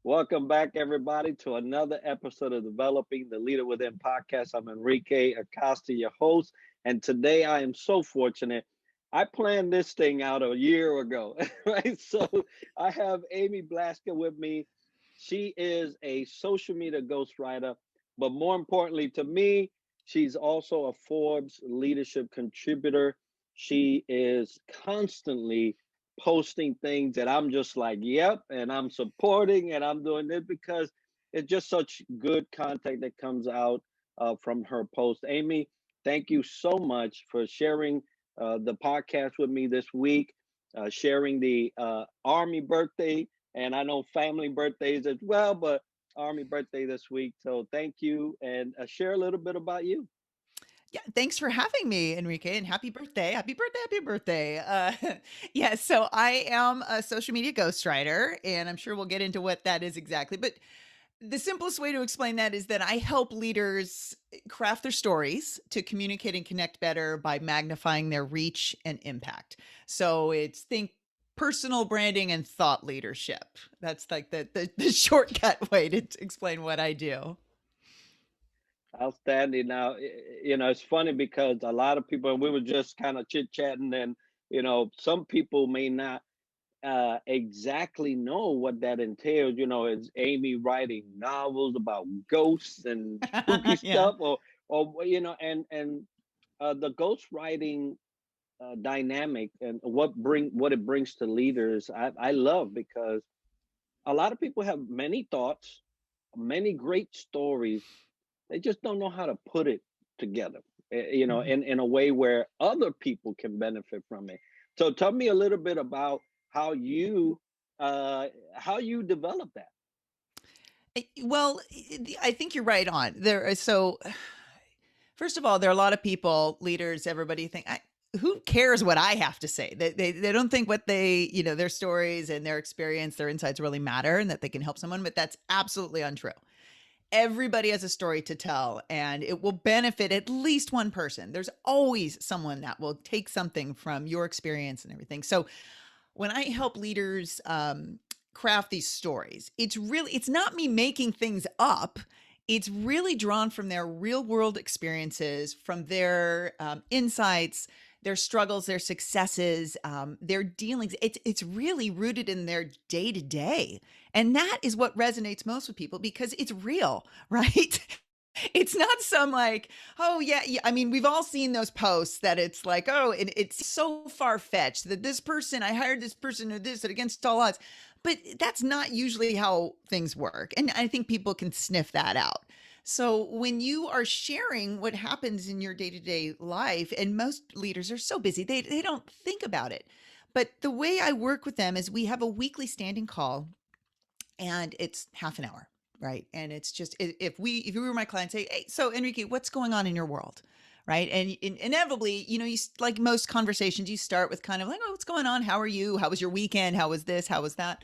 Welcome back, everybody, to another episode of Developing the Leader Within podcast. I'm Enrique Acosta, your host, and today I am so fortunate. I planned this thing out a year ago, right? So I have Amy Blaschka with me. She is a social media ghostwriter, but more importantly to me, she's also a Forbes leadership contributor. She is constantly posting things that I'm just like, yep, and I'm supporting and I'm doing this because it's just such good content that comes out from her post. Amy, thank you so much for sharing the podcast with me this week, sharing the Army birthday, and I know family birthdays as well, but Army birthday this week. So thank you, and share a little bit about you. Yeah, thanks for having me, Enrique, and happy birthday. Happy birthday, happy birthday. Yeah, so I am a social media ghostwriter, and I'm sure we'll get into what that is exactly. But the simplest way to explain that is that I help leaders craft their stories to communicate and connect better by magnifying their reach and impact. So it's think personal branding and thought leadership. That's like the shortcut way to explain what I do. Outstanding. Now, it's funny because a lot of people, and we were just kind of chit chatting, and some people may not exactly know what that entails. Is Amy writing novels about ghosts and spooky Yeah. stuff, or the ghost writing dynamic and what it brings to leaders. I love because a lot of people have many thoughts, many great stories, they just don't know how to put it together, Mhm. in a way where other people can benefit from it. So tell me a little bit about how you how you develop that. Well, I think you're right on. First of all, there are a lot of people, leaders, everybody think, who cares what I have to say? They don't think what their stories and their experience, their insights really matter and that they can help someone, but that's absolutely untrue. Everybody has a story to tell and it will benefit at least one person. There's always someone that will take something from your experience and everything. So when I help leaders craft these stories, it's not me making things up. It's really drawn from their real world experiences, from their insights, their struggles, their successes, their dealings. It's really rooted in their day to day, and that is what resonates most with people because it's real, right? It's not some like, oh yeah, yeah. I mean, we've all seen those posts that it's like, oh, it's so far fetched that this person, I hired this person or this and against all odds. But that's not usually how things work. And I think people can sniff that out. So when you are sharing what happens in your day-to-day life, and most leaders are so busy, they don't think about it. But the way I work with them is we have a weekly standing call and it's half an hour, right? And it's just if you were my client, say, hey, so Enrique, what's going on in your world, right? And inevitably, like most conversations, you start with kind of like, oh, what's going on? How are you? How was your weekend? How was this? How was that?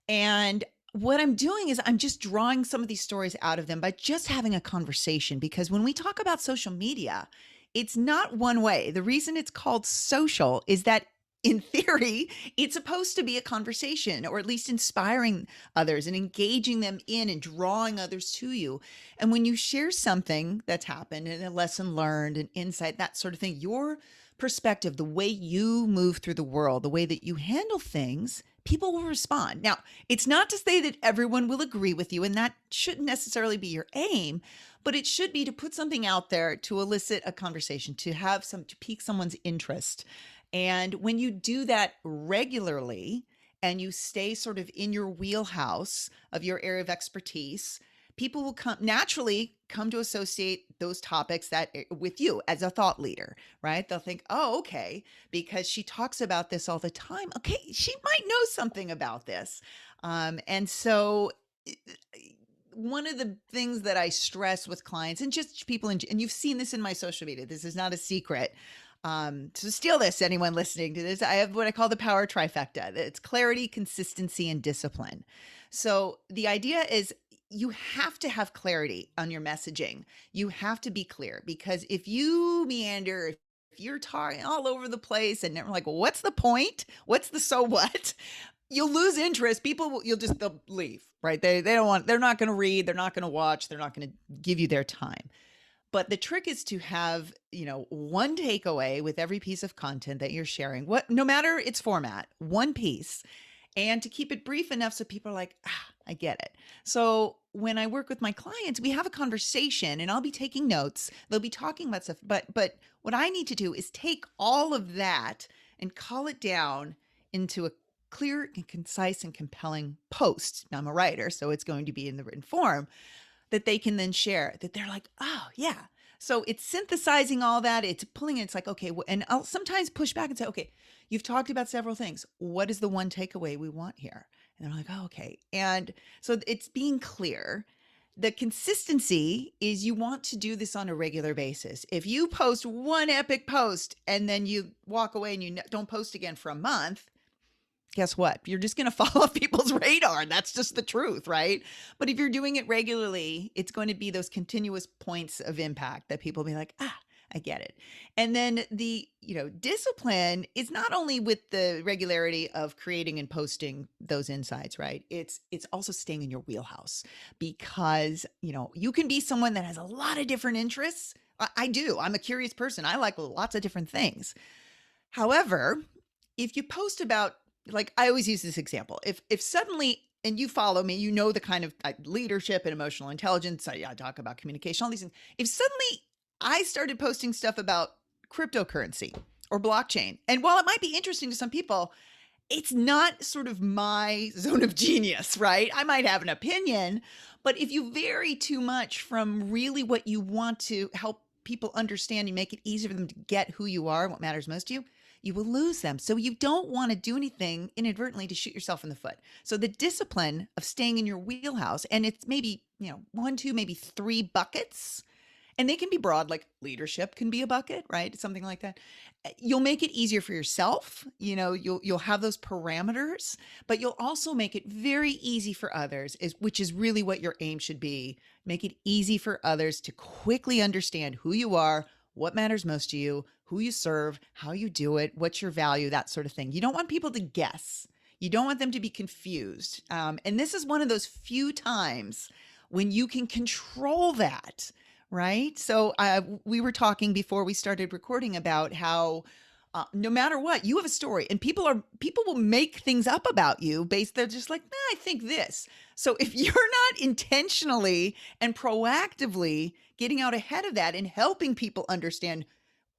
And what I'm doing is I'm just drawing some of these stories out of them by just having a conversation. Because when we talk about social media, it's not one way. The reason it's called social is that in theory, it's supposed to be a conversation or at least inspiring others and engaging them in and drawing others to you. And when you share something that's happened and a lesson learned, an insight, that sort of thing, your perspective, the way you move through the world, the way that you handle things, people will respond. Now, it's not to say that everyone will agree with you, and that shouldn't necessarily be your aim, but it should be to put something out there to elicit a conversation, to pique someone's interest. And when you do that regularly and you stay sort of in your wheelhouse of your area of expertise, people will come to associate those topics with you as a thought leader, right? They'll think, oh, okay, because she talks about this all the time. Okay, she might know something about this. And so one of the things that I stress with clients and just people, and you've seen this in my social media, this is not a secret. So steal this, anyone listening to this. I have what I call the power trifecta. It's clarity, consistency, and discipline. So the idea is you have to have clarity on your messaging. You have to be clear because if you meander, if you're talking all over the place and never like, well, what's the point? What's the so what? you'll lose interest. They'll leave, right? They're not going to read. They're not going to watch. They're not going to give you their time. But the trick is to have, one takeaway with every piece of content that you're sharing, no matter its format, one piece, and to keep it brief enough so people are like, I get it. So when I work with my clients, we have a conversation and I'll be taking notes. They'll be talking about stuff, but what I need to do is take all of that and call it down into a clear and concise and compelling post. Now I'm a writer, so it's going to be in the written form that they can then share, that they're like, oh, yeah. So it's synthesizing all that. It's pulling it. It's like, okay. And I'll sometimes push back and say, okay, you've talked about several things. What is the one takeaway we want here? And they're like, oh, okay. And so it's being clear. The consistency is you want to do this on a regular basis. If you post one epic post and then you walk away and you don't post again for a month, guess what? You're just going to fall off people's radar. That's just the truth, right? But if you're doing it regularly, it's going to be those continuous points of impact that people will be like, I get it. And then the, discipline is not only with the regularity of creating and posting those insights, right? It's also staying in your wheelhouse because, you can be someone that has a lot of different interests. I do. I'm a curious person. I like lots of different things. However, if you post about, like, I always use this example. If suddenly, and you follow me, the kind of leadership and emotional intelligence, I talk about communication, all these things. If suddenly I started posting stuff about cryptocurrency or blockchain, and while it might be interesting to some people, it's not sort of my zone of genius, right? I might have an opinion, but if you vary too much from really what you want to help people understand and make it easier for them to get who you are and what matters most to you, you will lose them. So you don't want to do anything inadvertently to shoot yourself in the foot. So the discipline of staying in your wheelhouse, and it's maybe, one, two, maybe three buckets, and they can be broad, like leadership can be a bucket, right? Something like that. You'll make it easier for yourself. You'll have those parameters, but you'll also make it very easy for others, which is really what your aim should be. Make it easy for others to quickly understand who you are, what matters most to you, who you serve, how you do it, what's your value, that sort of thing. You don't want people to guess. You don't want them to be confused. And this is one of those few times when you can control that, right? So we were talking before we started recording about how no matter what, you have a story, and people will make things up about you based. They're just like, I think this. So if you're not intentionally and proactively getting out ahead of that and helping people understand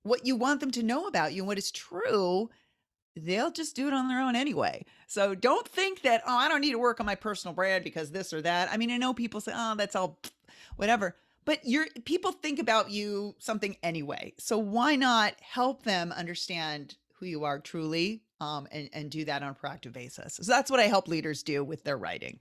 what you want them to know about you and what is true, they'll just do it on their own anyway. So don't think that, I don't need to work on my personal brand because this or that. I mean, I know people say, that's all whatever, but people think about you something anyway. So why not help them understand who you are truly, and do that on a proactive basis. So that's what I help leaders do with their writing.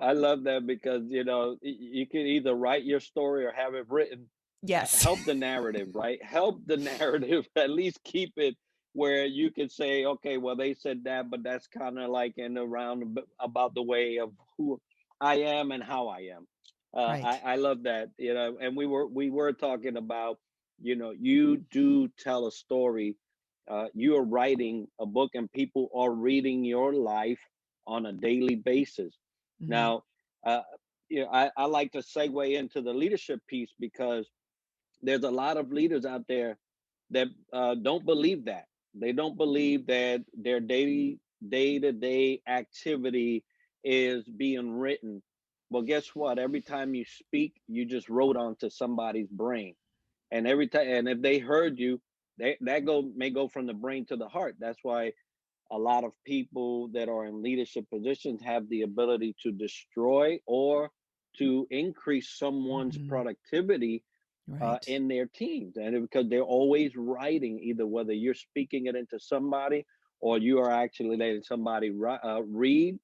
I love that because you can either write your story or have it written. Yes. Help the narrative, right? Help the narrative. At least keep it where you can say, okay, well, they said that, but that's kind of like in around about the way of who I am and how I am. Right. I love that, and we were talking about, you do tell a story. You are writing a book, and people are reading your life on a daily basis. Mm-hmm. Now, uh, I like to segue into the leadership piece because there's a lot of leaders out there that don't believe that. They don't believe that their day-to-day activity is being written. Well, guess what? Every time you speak, you just wrote onto somebody's brain, and every time, and if they heard you, that may go from the brain to the heart. That's why a lot of people that are in leadership positions have the ability to destroy or to increase someone's Mm-hmm. productivity Right. in their teams, and because they're always writing, either whether you're speaking it into somebody or you are actually letting somebody read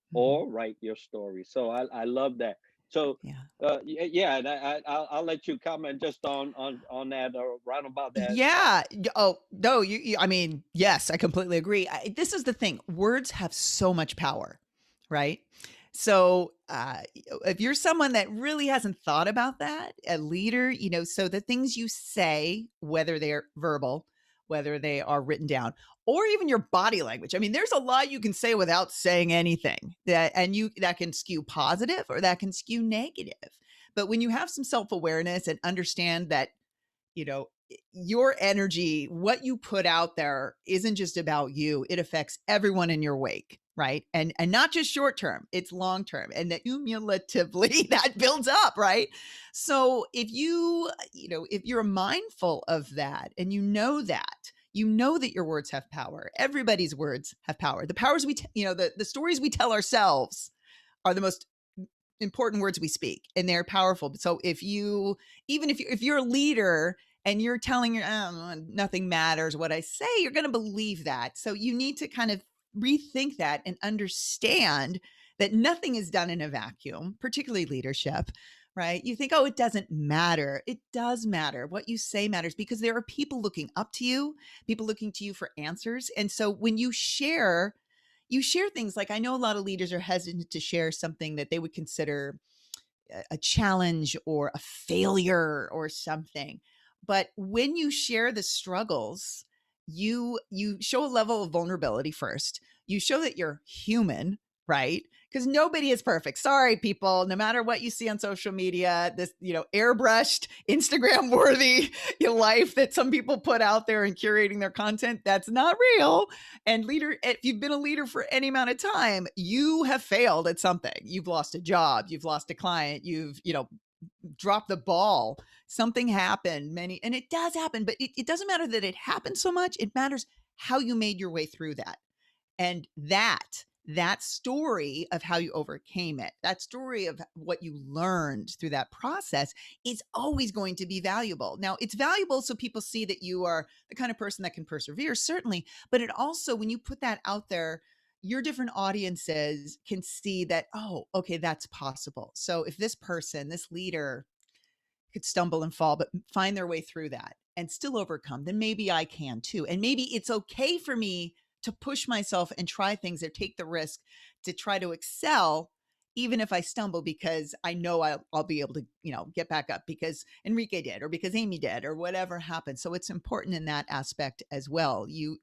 Mm-hmm. or write your story. So I love that. So Yeah. yeah, and I'll let you comment just on that or right about that. Yeah. Oh, no, I mean, yes, I completely agree. This is the thing. Words have so much power, right? So, if you're someone that really hasn't thought about that, a leader, so the things you say, whether they're verbal whether they are written down, or even your body language. I mean, there's a lot you can say without saying anything that can skew positive or that can skew negative. But when you have some self-awareness and understand that, you know, your energy, what you put out there isn't just about you. It affects everyone in your wake, right? And not just short term, it's long term. And that cumulatively that builds up, right? So if you're mindful of that and you know that your words have power. Everybody's words have power. The powers the stories we tell ourselves are the most important words we speak, and they're powerful. So if you're a leader and you're telling nothing matters what I say, you're going to believe that. So you need to kind of rethink that and understand that nothing is done in a vacuum, particularly leadership, right? You think, oh, it doesn't matter. It does matter. What you say matters, because there are people looking up to you, people looking to you for answers. And so when you share things like, I know a lot of leaders are hesitant to share something that they would consider a challenge or a failure or something. But when you share the struggles, you show a level of vulnerability first. You show that you're human, right? Because nobody is perfect. Sorry, people. No matter what you see on social media, this, airbrushed, Instagram worthy life that some people put out there and curating their content, that's not real. And if you've been a leader for any amount of time, you have failed at something. You've lost a job, you've lost a client, you've, dropped the ball. Something happened, and it does happen, but it doesn't matter that it happened so much. It matters how you made your way through that. And that story of how you overcame it, that story of what you learned through that process, is always going to be valuable. Now, it's valuable so people see that you are the kind of person that can persevere, certainly, but it also, when you put that out there, your different audiences can see that, oh, okay, that's possible. So if this person, this leader, could stumble and fall, but find their way through that and still overcome, then maybe I can too. And maybe it's okay for me to push myself and try things or take the risk to try to excel, even if I stumble, because I know I'll be able to, get back up because Enrique did, or because Amy did, or whatever happened. So it's important in that aspect as well. You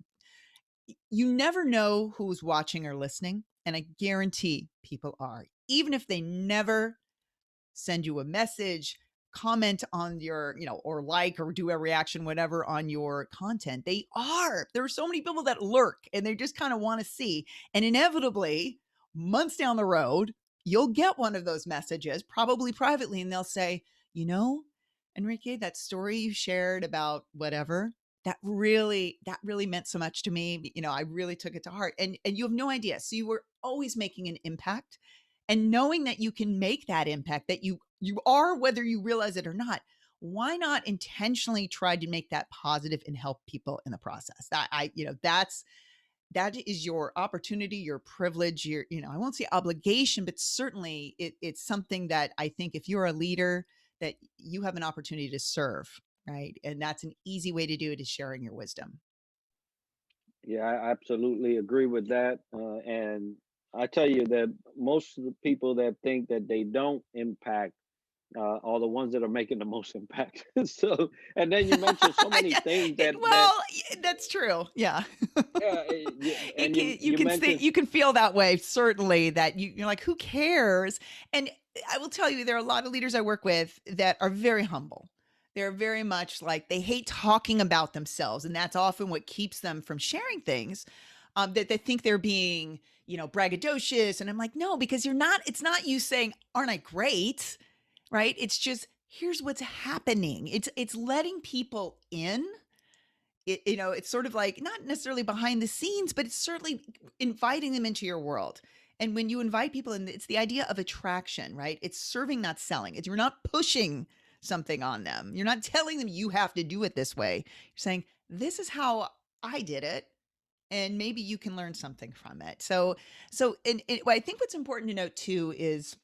never know who's watching or listening, and I guarantee people are, even if they never send you a message, comment on your, or like, or do a reaction, whatever, on your content. There are so many people that lurk and they just kind of want to see. And inevitably, months down the road, you'll get one of those messages, probably privately, and they'll say, Enrique, that story you shared about whatever, that really meant so much to me. I really took it to heart. And you have no idea. So you were always making an impact. And knowing that you can make that impact, that you are, whether you realize it or not, why not intentionally try to make that positive and help people in the process? That is your opportunity, your privilege, I won't say obligation, but certainly it's something that I think if you're a leader, that you have an opportunity to serve, right? And that's an easy way to do it, is sharing your wisdom. Yeah, I absolutely agree with that. And I tell you that most of the people that think that they don't impact are the ones that are making the most impact. So, and then you mentioned so many Yeah, things that that's true. Yeah. yeah, and It you can, you you can see, mentioned you can feel that way, certainly, that you're like, who cares? And I will tell you, there are a lot of leaders I work with that are very humble. They're very much like, they hate talking about themselves, and that's often what keeps them from sharing things. That they think they're being, braggadocious, and I'm like, no, because you're not. It's not you saying, "Aren't I great?" Right? It's just, here's what's happening. It's letting people in. It's sort of like, not necessarily behind the scenes, but it's certainly inviting them into your world. And when you invite people in, it's the idea of attraction, right? It's serving, not selling. You're not pushing something on them. You're not telling them you have to do it this way. You're saying, this is how I did it, and maybe you can learn something from it. And I think what's important to note too is,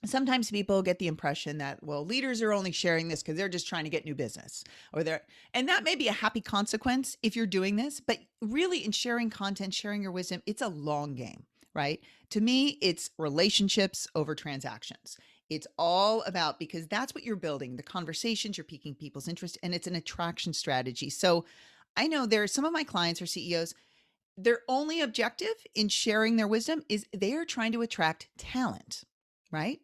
sometimes people get the impression that, well, leaders are only sharing this because they're just trying to get new business, and that may be a happy consequence if you're doing this, but really, in sharing content, sharing your wisdom, it's a long game, right? To me, it's relationships over transactions. It's all about, because that's what you're building, the conversations, you're piquing people's interest, and it's an attraction strategy. So I know there are some of my clients or CEOs, their only objective in sharing their wisdom is they are trying to attract talent, right?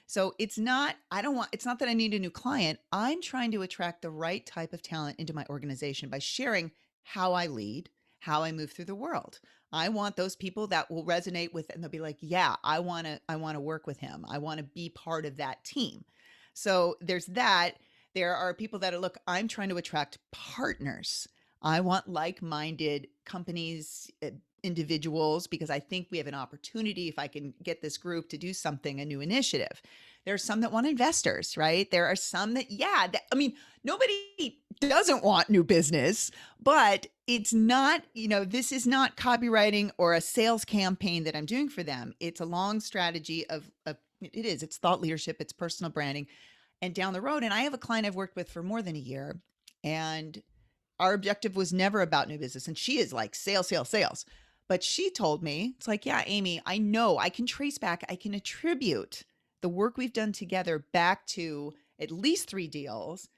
So it's not, I don't want, it's not that I need a new client. I'm trying to attract the right type of talent into my organization by sharing how I lead, how I move through the world. I want those people that will resonate with it and they'll be like, yeah, I want to work with him. I want to be part of that team. So there's that. There are people that are, look, I'm trying to attract partners. I want like-minded companies, individuals, because I think we have an opportunity if I can get this group to do something, a new initiative. There are some that want investors, right? There are some that, yeah, I mean, nobody doesn't want new business, but it's not, this is not copywriting or a sales campaign that I'm doing for them. It's a long strategy of it's thought leadership, it's personal branding, and down the road. And I have a client I've worked with for more than a year, and our objective was never about new business. And she is like sales, sales, sales. But she told me, it's like, yeah, Amy, I know I can trace back, I can attribute the work we've done together back to at least 3 deals,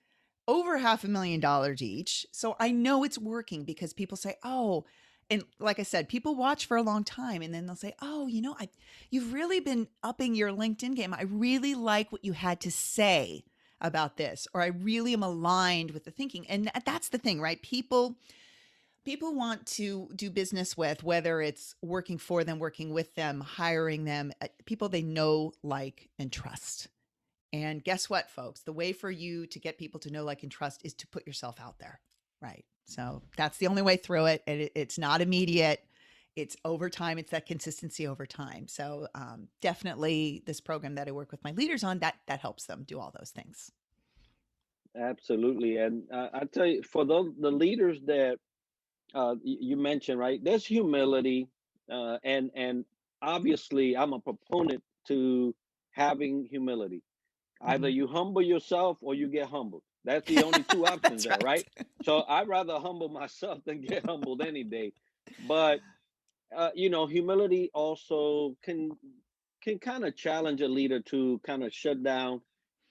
over $500,000 each. So I know it's working because people say, oh, and like I said, people watch for a long time and then they'll say, oh, you've really been upping your LinkedIn game. I really like what you had to say about this, or I really am aligned with the thinking. And that's the thing, right? People want to do business with, whether it's working for them, working with them, hiring them, people they know, like, and trust. And guess what, folks? The way for you to get people to know, like, and trust is to put yourself out there, right? So that's the only way through it. And it's not immediate. It's over time. It's that consistency over time. So definitely this program that I work with my leaders on, that helps them do all those things. Absolutely. And I tell you, for the leaders that you mentioned, right? There's humility, and obviously, I'm a proponent to having humility. Either Mhm. you humble yourself or you get humbled. That's the only two options That's there, right. right? So I'd rather humble myself than get humbled any day. But humility also can kind of challenge a leader to kind of shut down,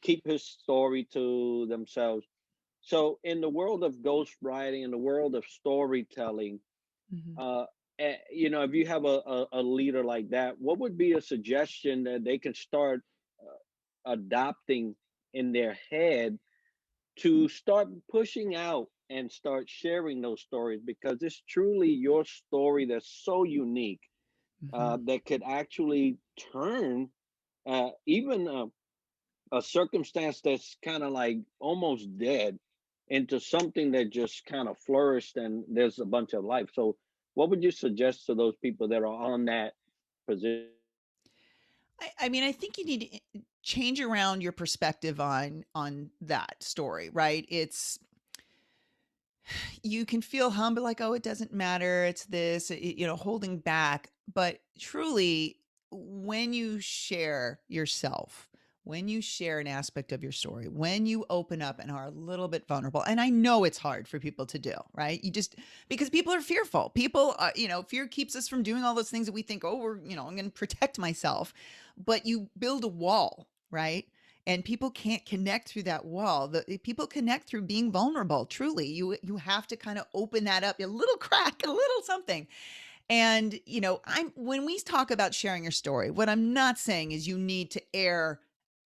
keep his story to themselves. So in the world of ghostwriting, in the world of storytelling, Mhm. uh, if you have a leader like that, what would be a suggestion that they can start adopting in their head to start pushing out and start sharing those stories? Because it's truly your story that's so unique, Mhm. that could actually turn even a circumstance that's kind of like almost dead into something that just kind of flourished and there's a bunch of life. So, what would you suggest to those people that are on that position? I mean, I think you need to change around your perspective on that story, right? It's, you can feel humble, like, oh, it doesn't matter, it's this, holding back. But truly, when you share yourself, when you share an aspect of your story, when you open up and are a little bit vulnerable, and I know it's hard for people to do, right? You just, because people are fearful. People, fear keeps us from doing all those things that we think, oh, I'm going to protect myself. But you build a wall, right? And people can't connect through that wall. People connect through being vulnerable. Truly, you have to kind of open that up, a little crack, a little something. And I'm when we talk about sharing your story, what I'm not saying is you need to air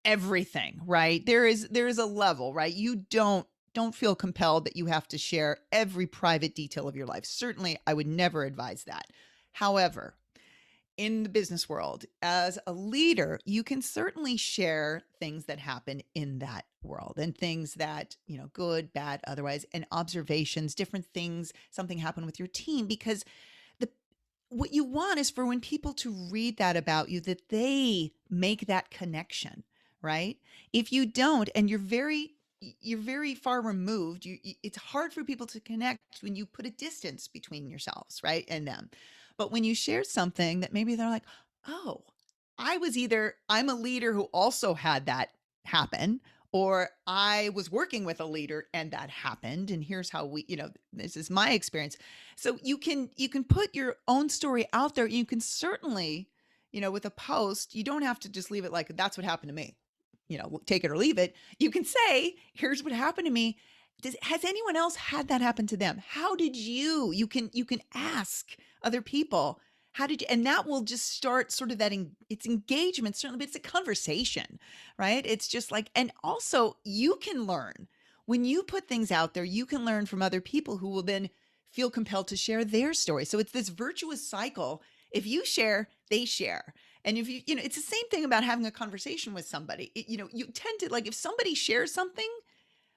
everything, right? There is a level, right? You don't feel compelled that you have to share every private detail of your life. Certainly, I would never advise that. However, in the business world, as a leader, you can certainly share things that happen in that world, and things that, good, bad, otherwise, and observations, different things, something happened with your team, because the what you want is for when people to read that about you, that they make that connection, right? If you don't, and you're very far removed, it's hard for people to connect when you put a distance between yourselves, right, and them. But when you share something that maybe they're like, oh, I'm a leader who also had that happen, or I was working with a leader and that happened, and here's how this is my experience. So you can put your own story out there. You can certainly, with a post, you don't have to just leave it like, that's what happened to me, take it or leave it. You can say, here's what happened to me. has anyone else had that happen to them? How did you can ask other people, how did you, and that will just start sort of it's engagement, certainly, but it's a conversation, right? It's just like, and also you can learn when you put things out there, you can learn from other people who will then feel compelled to share their story. So it's this virtuous cycle. If you share, they share. And if it's the same thing about having a conversation with somebody. You tend to, like, if somebody shares something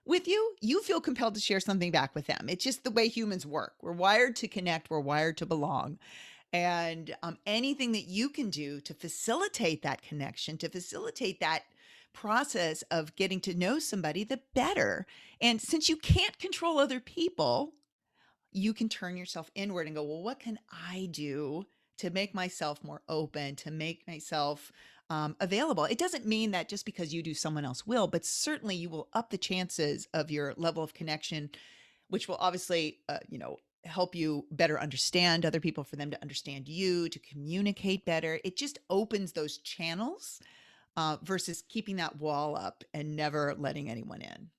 with you, you feel compelled to share something back with them. It's just the way humans work. We're wired to connect, we're wired to belong. And anything that you can do to facilitate that connection, to facilitate that process of getting to know somebody, the better. And since you can't control other people, you can turn yourself inward and go, well, what can I do to make myself more open, to make myself available? It doesn't mean that just because you do, someone else will, but certainly you will up the chances of your level of connection, which will obviously, help you better understand other people, for them to understand you, to communicate better. It just opens those channels versus keeping that wall up and never letting anyone in.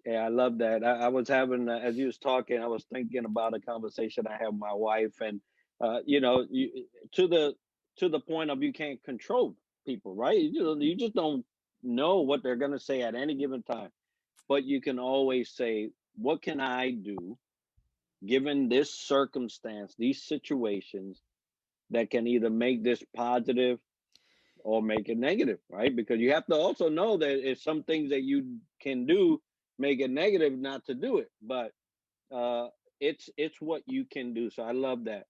Yeah, I love that. I was having, as you was talking, I was thinking about a conversation I had with my wife, and to the point of, you can't control people, right? You just don't know what they're gonna say at any given time, but you can always say, "What can I do, given this circumstance, these situations, that can either make this positive or make it negative," right? Because you have to also know that if some things that you can do make it negative, not to do it. But uh, it's what you can do. So I love that.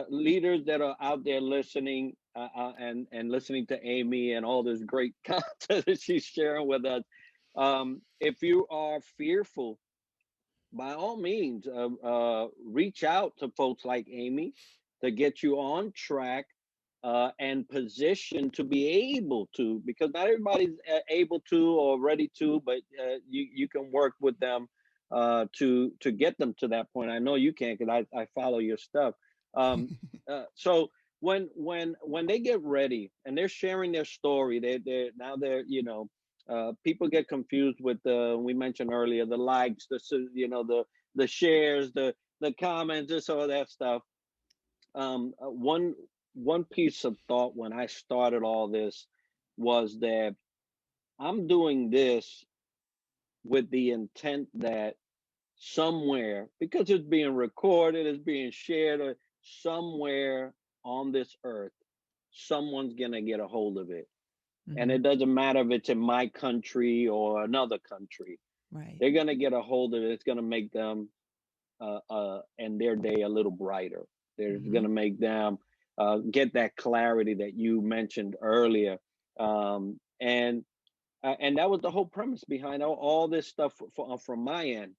Leaders that are out there listening, and listening to Amy and all this great content that she's sharing with us. If you are fearful, by all means, reach out to folks like Amy to get you on track, and position to be able to, because not everybody's able to or ready to, but you can work with them to get them to that point. I know you can, because I follow your stuff. Um, so when they get ready and they're sharing their story, they're people get confused with the, we mentioned earlier, the likes, the shares, the comments, just all that stuff. One piece of thought when I started all this was that I'm doing this with the intent that somewhere, because it's being recorded, it's being shared, or somewhere on this earth, someone's gonna get a hold of it. And Hmm. it doesn't matter if it's in my country or another country. Right. They're gonna get a hold of it. It's gonna make them and their day a little brighter. They're Hmm. going to make them get that clarity that you mentioned earlier, and that was the whole premise behind all this stuff from my end.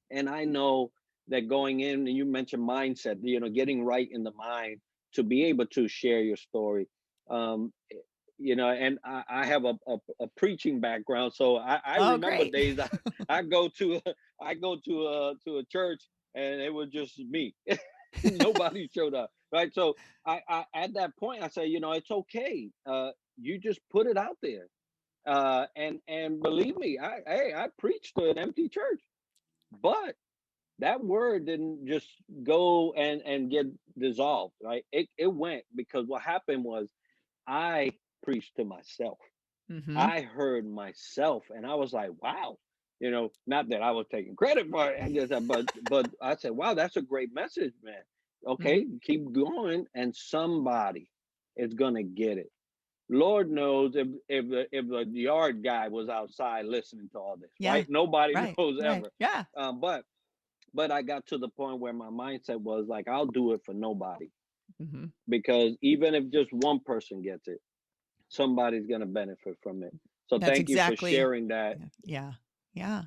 And I know that going in, and you mentioned mindset, getting right in the mind to be able to share your story. Um, and I have a preaching background, so I Oh, remember great. days I go to I go to a church, and it was just me. Nobody showed up, right? So I at that point I say, it's okay. You just put it out there, and believe me, I preached to an empty church, but that word didn't just go and get dissolved, right? It went, because what happened was I preached to myself. Hmm. I heard myself, and I was like, wow. Not that I was taking credit for it, I just, but I said, wow, that's a great message, man. Hmm. Okay, keep going, and somebody is gonna get it. Lord knows if the yard guy was outside listening to all this, Yeah. right? Nobody Right. knows Right. ever. Yeah. But I got to the point where my mindset was like, I'll do it for nobody, Hmm. because even if just one person gets it, somebody's going to benefit from it. So That's thank you for exactly. sharing that. Yeah. Yeah. Yeah.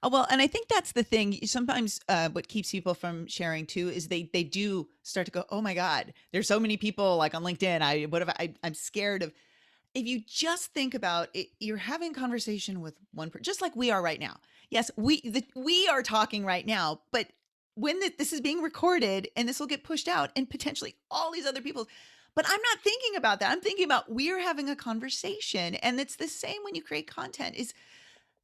Well, and I think that's the thing. Sometimes what keeps people from sharing too is they do start to go, oh my God, there's so many people like on LinkedIn. I'm scared of. If you just think about it, you're having conversation with one person, just like we are right now. Yes, we are talking right now, but when this is being recorded and this will get pushed out, and potentially all these other people. But I'm not thinking about that. I'm thinking about we're having a conversation, and it's the same when you create content. Is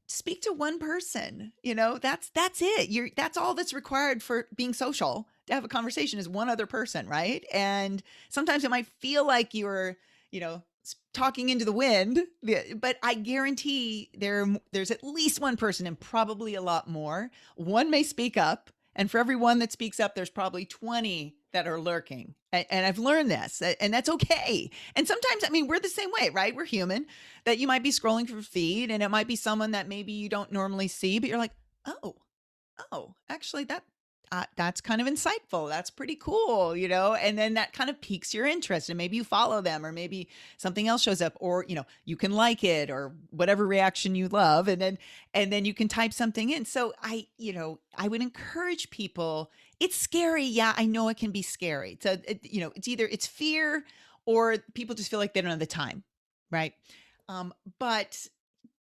speak to one person. That's it. That's all that's required for being social, to have a conversation, is one other person, right? And sometimes it might feel like you're, talking into the wind, but I guarantee there's at least one person, and probably a lot more. One may speak up, and for every one that speaks up, there's probably 20 that are lurking. And I've learned this, and that's okay. And sometimes, I mean, we're the same way, right? We're human. That you might be scrolling through feed, and it might be someone that maybe you don't normally see, but you're like, oh, actually, that's kind of insightful. That's pretty cool, and then that kind of piques your interest, and maybe you follow them, or maybe something else shows up, or you can like it, or whatever reaction you love, and then you can type something in. So I would encourage people. It's scary, yeah, I know it can be scary. So it's either it's fear, or people just feel like they don't have the time, right? But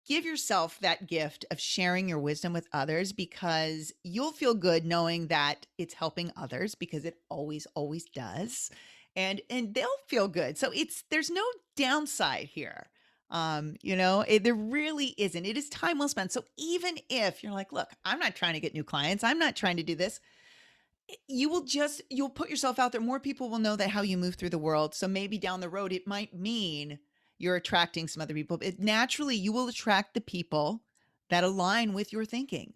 give yourself that gift of sharing your wisdom with others, because you'll feel good knowing that it's helping others, because it always does. And they'll feel good. So there's no downside here. There really isn't. It is time well spent. So even if you're like, look, I'm not trying to get new clients, I'm not trying to do this, you'll put yourself out there. More people will know that how you move through the world. So maybe down the road, it might mean you're attracting some other people. Naturally, you will attract the people that align with your thinking,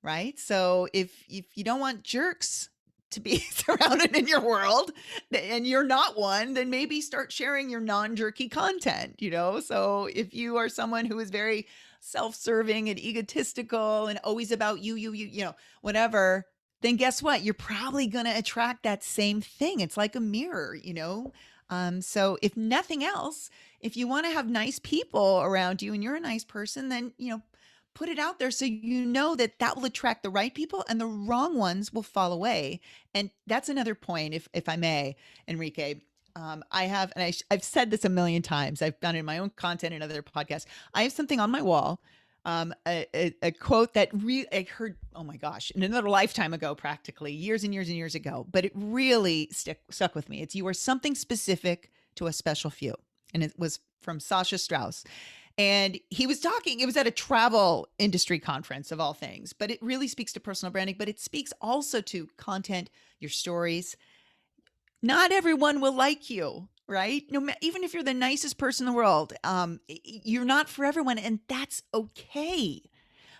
right? So if you don't want jerks to be surrounded in your world, and you're not one, then maybe start sharing your non-jerky content, So if you are someone who is very self-serving and egotistical and always about you, whatever, then guess what? You're probably going to attract that same thing. It's like a mirror. So if nothing else, if you want to have nice people around you and you're a nice person, then, put it out there, so that will attract the right people, and the wrong ones will fall away. And that's another point, if I may, Enrique. I have, and I've said this a million times. I've done it in my own content and other podcasts. I have something on my wall, a quote that I heard, oh my gosh, in another lifetime ago, practically years and years and years ago, but it really stuck with me. It's, "You are something specific to a special few." And it was from Sasha Strauss. And he was talking, it was at a travel industry conference of all things, but it really speaks to personal branding, but it speaks also to content, your stories. Not everyone will like you, right? Even if you're the nicest person in the world, you're not for everyone, and that's okay.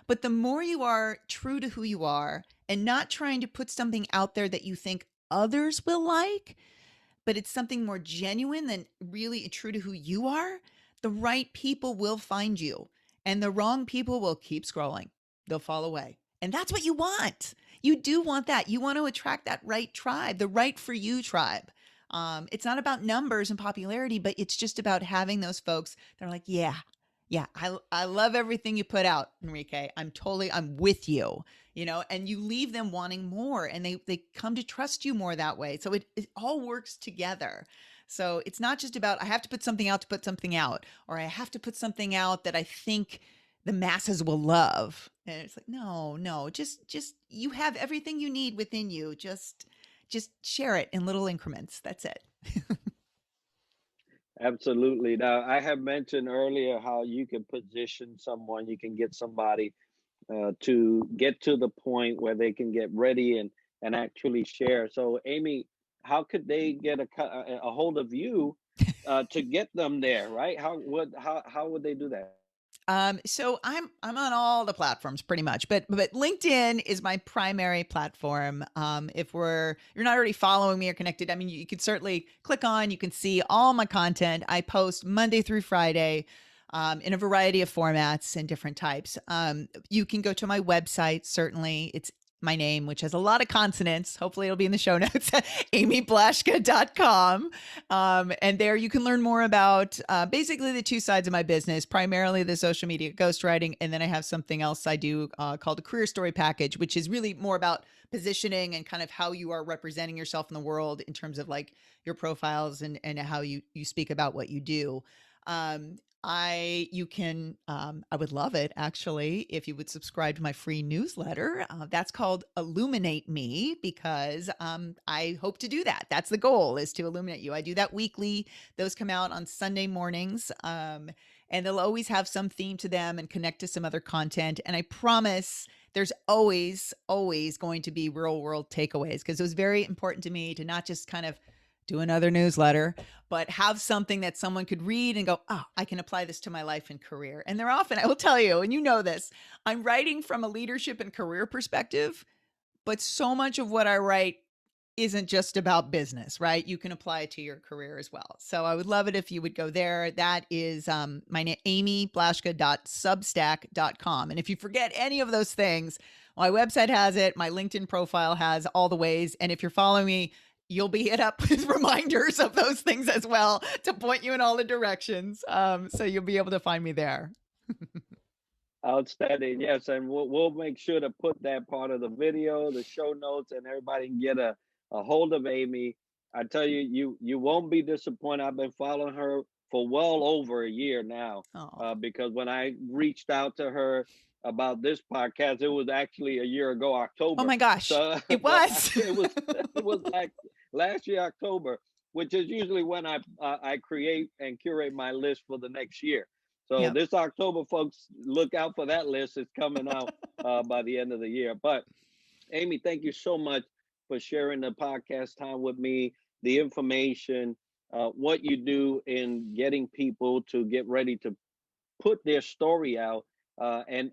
But the more you are true to who you are, and not trying to put something out there that you think others will like, but it's something more genuine than really true to who you are, the right people will find you, and the wrong people will keep scrolling. They'll fall away. And that's what you want. You do want that. You want to attract that right tribe, the right for you tribe. It's not about numbers and popularity, but it's just about having those folks that are like, yeah, I love everything you put out, Enrique. I'm with you, and you leave them wanting more, and they come to trust you more that way. So it all works together. So it's not just about, I have to put something out to put something out, or I have to put something out that I think the masses will love. And it's like, no, just you have everything you need within you. Just share it in little increments. That's it. Absolutely. Now, I have mentioned earlier how you can position someone, you can get somebody to get to the point where they can get ready and actually share. So, Amy, how could they get a hold of you to get them there? Right? How would they do that? So I'm on all the platforms pretty much, but LinkedIn is my primary platform. If you're not already following me or connected, I mean, you could certainly click on. You can see all my content. I post Monday through Friday, in a variety of formats and different types. You can go to my website. Certainly, it's my name, which has a lot of consonants. Hopefully it'll be in the show notes, amyblaschka.com. And there you can learn more about basically the two sides of my business, primarily the social media ghostwriting. And then I have something else I do called a career story package, which is really more about positioning and kind of how you are representing yourself in the world in terms of like your profiles and how you speak about what you do. I would love it actually if you would subscribe to my free newsletter. That's called Illuminate Me, because I hope to do that. That's the goal, is to illuminate you. I do that weekly. Those come out on Sunday mornings. and they'll always have some theme to them and connect to some other content. And I promise there's always, always going to be real world takeaways, because it was very important to me to not just kind of do another newsletter, but have something that someone could read and go, oh, I can apply this to my life and career. And they're often, I will tell you, and you know this, I'm writing from a leadership and career perspective, but so much of what I write isn't just about business, right? You can apply it to your career as well. So I would love it if you would go there. That is my name, amyblaschka.substack.com. And if you forget any of those things, my website has it. My LinkedIn profile has all the ways. And if you're following me, you'll be hit up with reminders of those things as well to point you in all the directions. So you'll be able to find me there. Outstanding. Yes, and we'll make sure to put that part of the video, the show notes, and everybody can get a hold of Amy. I tell you, you won't be disappointed. I've been following her for well over a year now, Oh, because when I reached out to her about this podcast, it was actually a year ago, oh October. my gosh, So, it but was. it was like last year, October, which is usually when I create and curate my list for the next year. So Yep. this October, folks, look out for that list. It's coming out by the end of the year. But Amy, thank you so much for sharing the podcast time with me, the information, what you do in getting people to get ready to put their story out, and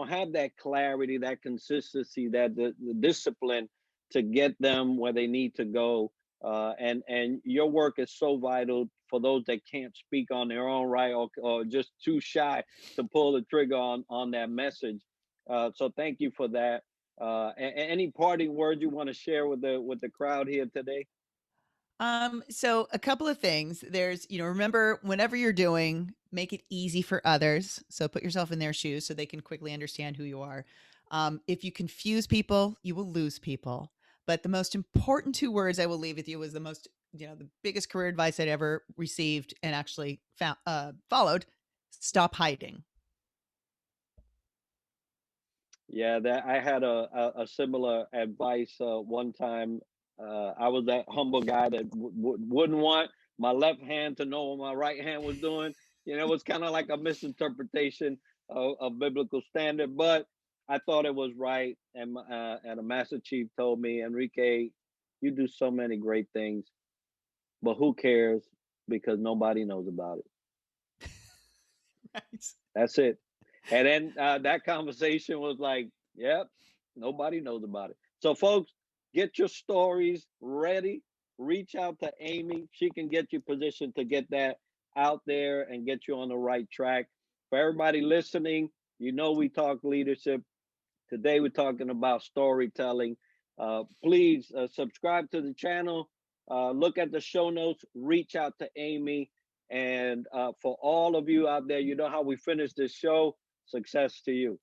have that clarity, that consistency, that the discipline to get them where they need to go. And your work is so vital for those that can't speak on their own, right, or just too shy to pull the trigger on that message. So thank you for that. Any parting words you want to share with the crowd here today? So a couple of things. There's, remember, whenever you're doing, make it easy for others. So put yourself in their shoes so they can quickly understand who you are. If you confuse people, you will lose people. But the most important two words I will leave with you was the biggest career advice I'd ever received and actually followed. Stop hiding. Yeah, that I had a similar advice one time. I was that humble guy that wouldn't want my left hand to know what my right hand was doing. It was kind of like a misinterpretation of biblical standard, but I thought it was right. And a master chief told me, Enrique, you do so many great things, but who cares? Because nobody knows about it. Right. That's it. And then that conversation was like, yep, nobody knows about it. So, folks, get your stories ready. Reach out to Amy. She can get you positioned to get that out there and get you on the right track. For everybody listening, we talk leadership. Today, we're talking about storytelling. Please subscribe to the channel. Look at the show notes. Reach out to Amy. And for all of you out there, you know how we finish this show. Success to you.